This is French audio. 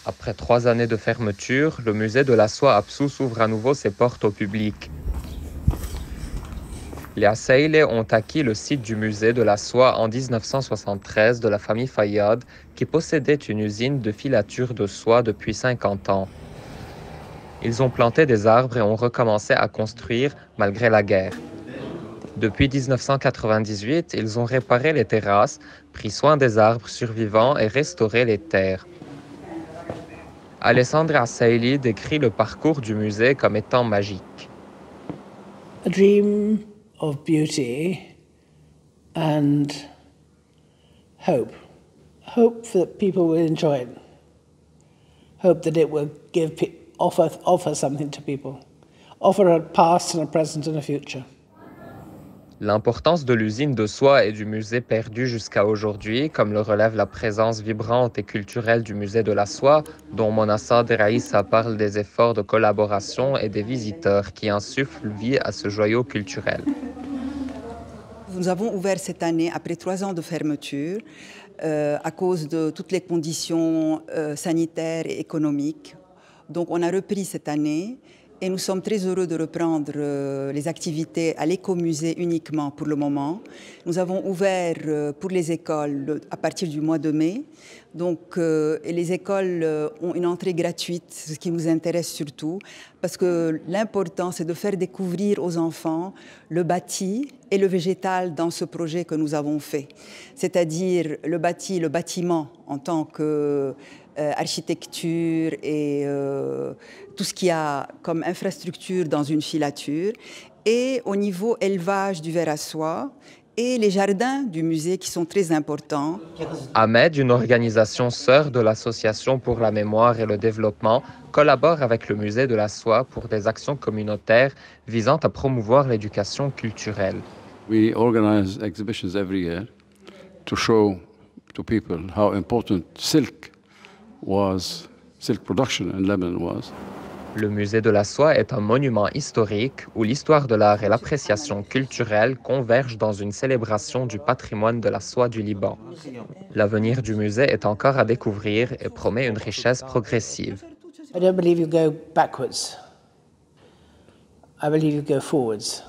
Après 3 années de fermeture, le musée de la soie à Psou s'ouvre à nouveau ses portes au public. Les Assaïlés ont acquis le site du musée de la soie en 1973 de la famille Fayyad, qui possédait une usine de filature de soie depuis 50 ans. Ils ont planté des arbres et ont recommencé à construire malgré la guerre. Depuis 1998, ils ont réparé les terrasses, pris soin des arbres survivants et restauré les terres. Alessandra Assaili décrit le parcours du musée comme étant magique. A dream of beauty and hope. Hope that people will enjoy it. Hope that it will offer something to people. Offer a past and a present and a future. L'importance de l'usine de soie et du musée perdue jusqu'à aujourd'hui, comme le relève la présence vibrante et culturelle du musée de la soie, dont Mona Sader Aïssa parle des efforts de collaboration et des visiteurs qui insufflent vie à ce joyau culturel. Nous avons ouvert cette année après 3 ans de fermeture à cause de toutes les conditions sanitaires et économiques. Donc on a repris cette année. Et nous sommes très heureux de reprendre les activités à l'écomusée uniquement pour le moment. Nous avons ouvert pour les écoles à partir du mois de mai. Donc, et les écoles ont une entrée gratuite, ce qui nous intéresse surtout, parce que l'important, c'est de faire découvrir aux enfants le bâti et le végétal dans ce projet que nous avons fait. C'est-à-dire le bâtiment en tant que architecture et tout ce qu'il y a comme infrastructure dans une filature, et au niveau élevage du ver à soie et les jardins du musée qui sont très importants. Ahmed, une organisation sœur de l'Association pour la mémoire et le développement, collabore avec le musée de la soie pour des actions communautaires visant à promouvoir l'éducation culturelle. We organize exhibitions every year to show to people how important silk production in Lebanon was. Le musée de la soie est un monument historique où l'histoire de l'art et l'appréciation culturelle convergent dans une célébration du patrimoine de la soie du Liban. L'avenir du musée est encore à découvrir et promet une richesse progressive. I don't believe you go backwards. I believe you go forwards.